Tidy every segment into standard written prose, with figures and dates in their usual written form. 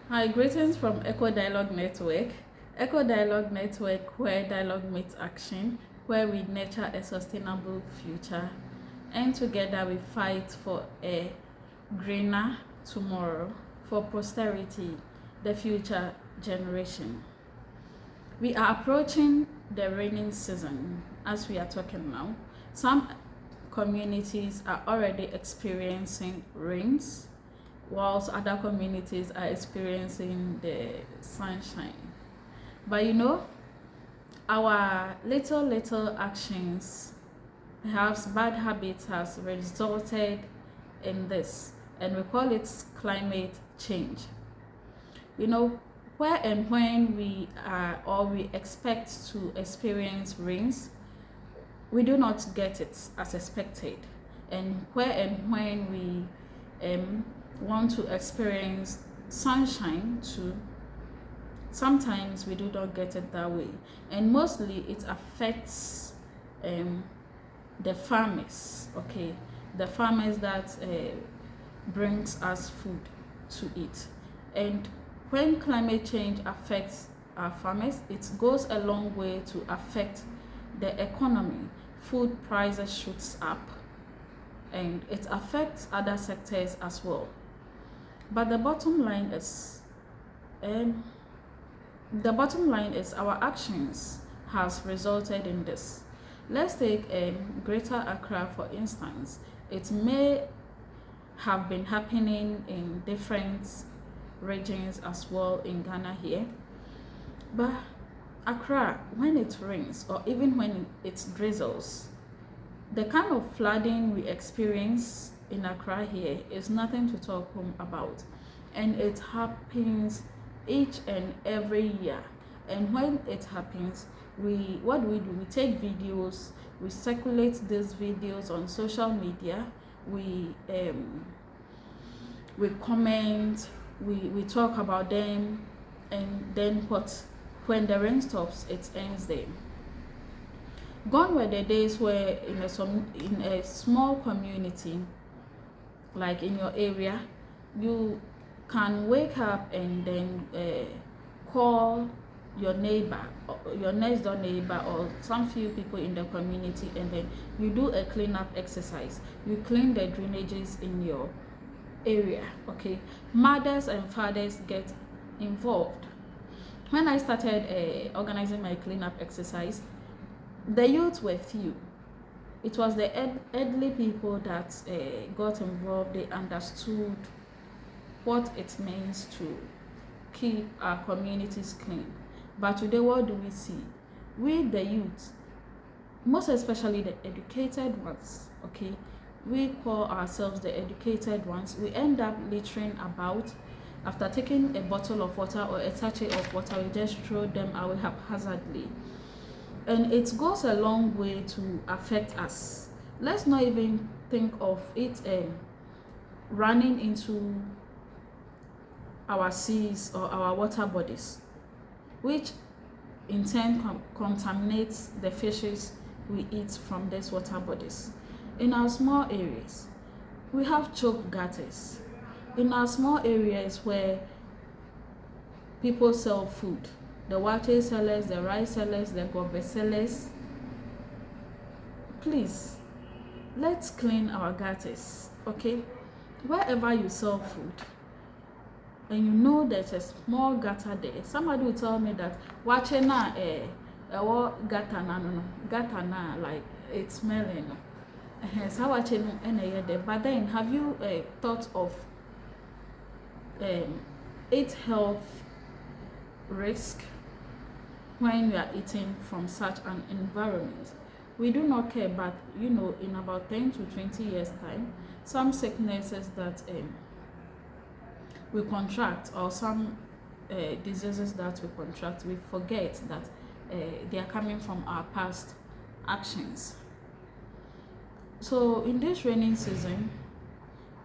Hi, greetings from Echo Dialogue Network. Echo Dialogue Network, where dialogue meets action, where we nurture a sustainable future, and together we fight for a greener tomorrow, for posterity, the future generation. We are approaching the raining season as we are talking now. Some communities are already experiencing rains whilst other communities are experiencing the sunshine. But our little actions, perhaps bad habits, has resulted in this, and we call it climate change. Where and when we are or we expect to experience rains, we do not get it as expected. And where and when we want to experience sunshine too, sometimes we do not get it that way. And mostly it affects the farmers, okay? The farmers that brings us food to eat. And when climate change affects our farmers, it goes a long way to affect the economy. Food prices shoots up, and it affects other sectors as well. But um, the bottom line is our actions has resulted in this. Let's take Greater Accra for instance. It may have been happening in different regions as well in Ghana here, but Accra, when it rains or even when it drizzles, the kind of flooding we experience in Accra here is nothing to talk home about, and it happens each and every year. And when it happens, we take videos, we circulate these videos on social media, we comment, we talk about them, and then when the rain stops, it ends there. Gone were the days where in a small community, like in your area, you can wake up and then call your neighbor, your next door neighbor, or some few people in the community, and then you do a cleanup exercise. You clean the drainages in your area, okay? Mothers and fathers get involved. When I started organizing my cleanup exercise, the youth were few. It was the elderly people that got involved. They understood what it means to keep our communities clean. But today, what do we see? We, the youth, most especially the educated ones, okay? We call ourselves the educated ones. We end up littering about. After taking a bottle of water or a sachet of water, we just throw them away haphazardly. And it goes a long way to affect us. Let's not even think of it running into our seas or our water bodies, which in turn contaminates the fishes we eat from these water bodies. In our small areas, we have choke gutters. In our small areas where people sell food, the water sellers, the rice sellers, the gobe sellers, please, let's clean our gutters, okay? Wherever you sell food, and you know there's a small gutter there, somebody will tell me that watching gutter na like it's smelling. So watching there. But then, have you thought of its health risk when you are eating from such an environment? We do not care, but in about 10 to 20 years time, some sicknesses that we contract, or some diseases that we contract, we forget that they are coming from our past actions. So in this raining season,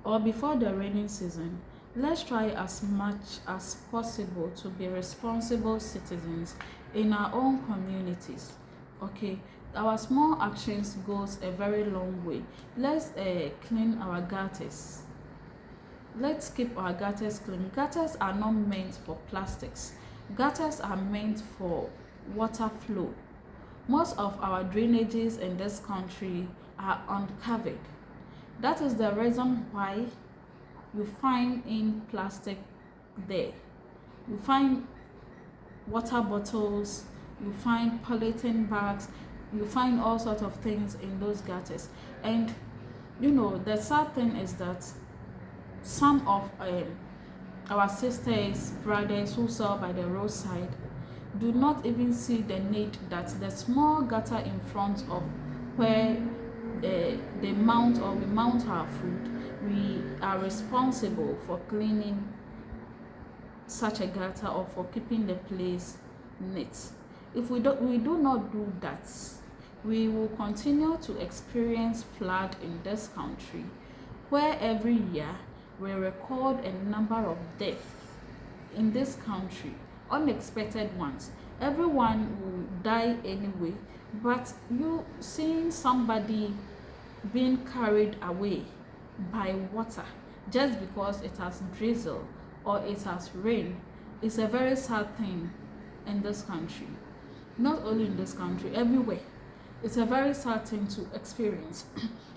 or before the raining season, let's try as much as possible to be responsible citizens in our own communities, okay? Our small actions goes a very long way. Let's clean our gutters. let's keep our gutters clean. Gutters are not meant for plastics. Gutters are meant for water flow. Most of our drainages in this country are uncovered. That is the reason why you find in plastic there. You find water bottles, you find polythene bags, you find all sorts of things in those gutters. And the sad thing is that some of our sisters, brothers who sell by the roadside do not even see the need that the small gutter in front of where they mount or we mount our food, we are responsible for cleaning such a gutter or for keeping the place neat. If we do not do that, we will continue to experience flood in this country, where every year we record a number of deaths in this country, unexpected ones. Everyone will die anyway, but you seeing somebody being carried away by water just because it has drizzled or it has rained is a very sad thing in this country. Not only in this country, everywhere. It's a very sad thing to experience.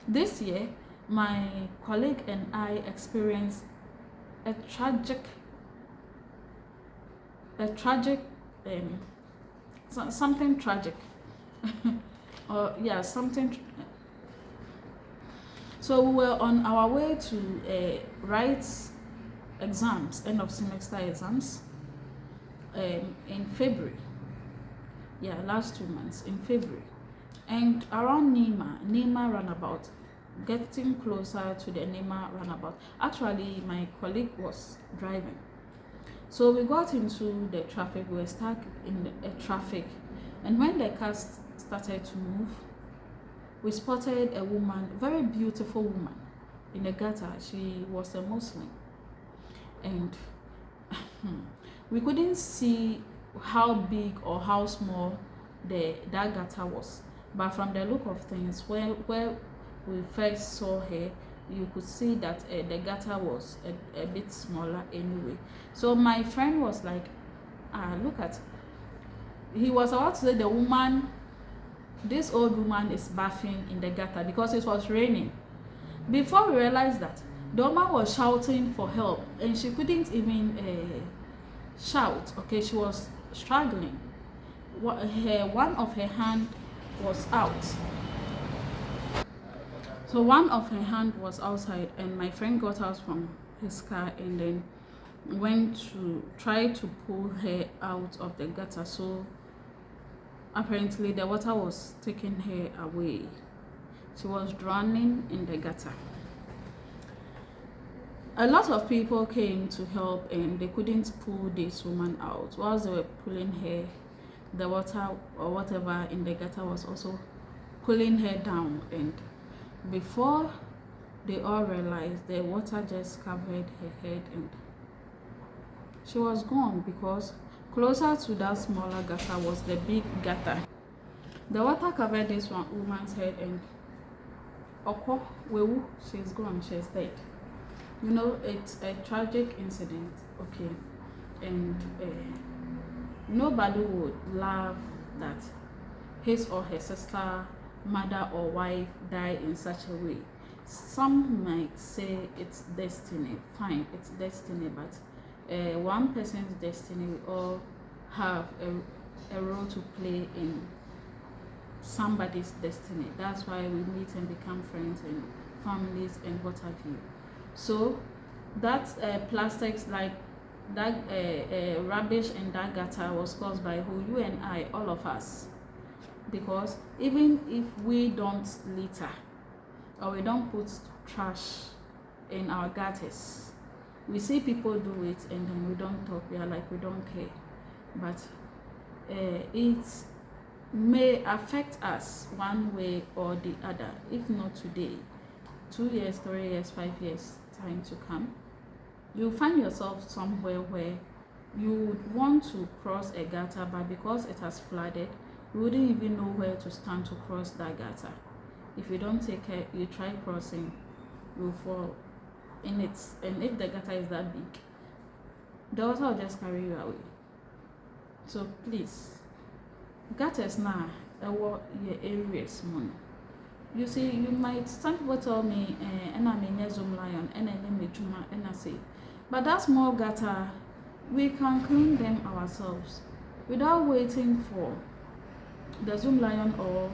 This year, my colleague and I experienced something tragic. So we were on our way to write exams, end of semester exams, in February. Last 2 months in February. And around Nima roundabout, getting closer to the Nima roundabout. Actually, my colleague was driving. So we got into the traffic, we were stuck in the traffic. And when the car started to move, we spotted a woman, very beautiful woman, in the gutter. She was a Muslim. And we couldn't see how big or how small that gutter was. But from the look of things, where we first saw her, you could see that the gutter was a bit smaller anyway. So my friend was like, look at, he was about to say the woman, this old woman is bathing in the gutter because it was raining. Before we realized that, the woman was shouting for help and she couldn't even shout. Okay, she was struggling. One of her hand was out. So one of her hand was outside, and my friend got out from his car and then went to try to pull her out of the gutter. So apparently the water was taking her away. She was drowning in the gutter. A lot of people came to help and they couldn't pull this woman out. Whilst they were pulling her, the water or whatever in the gutter was also pulling her down, and before they all realized, the water just covered her head and she was gone, because closer to that smaller gutter was the big gutter. The water covered this woman's head and she's gone, she's dead. It's a tragic incident, okay, and nobody would love that his or her sister, mother or wife die in such a way. Some might say it's destiny. Fine, it's destiny, but one person's destiny, we all have a role to play in somebody's destiny. That's why we meet and become friends and families and what have you. So that plastics, like that rubbish in that gutter, was caused by who? You and I, all of us. Because even if we don't litter or we don't put trash in our gutters, we see people do it and then we don't talk. We are like, we don't care. But it may affect us one way or the other. If not today, 2 years, 3 years, 5 years time to come, you'll find yourself somewhere where you would want to cross a gutter, but because it has flooded, you wouldn't even know where to stand to cross that gutter. If you don't take care, you try crossing, you'll fall in it, and if the gutter is that big, the water will just carry you away. So please, gutters now, your areas, mono. You see, you might, some people tell me, and I'm in a Zoom lion, and I say, but that small gutter, we can clean them ourselves without waiting for the Zoom lion or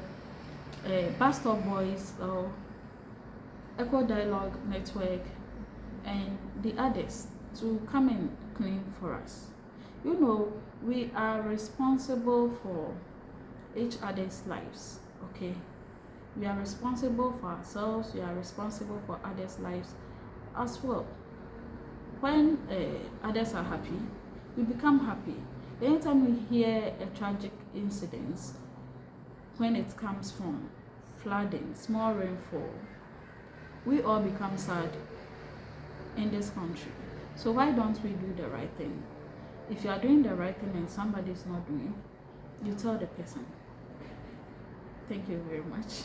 Bus Stop Boys or Echo Dialogue Network and the others to come and clean for us. You know, we are responsible for each other's lives, okay? We are responsible for ourselves, we are responsible for others' lives as well. When others are happy, we become happy. Anytime we hear a tragic incident, when it comes from flooding, small rainfall, we all become sad in this country. So why don't we do the right thing? If you are doing the right thing and somebody is not doing, you tell the person. Thank you very much.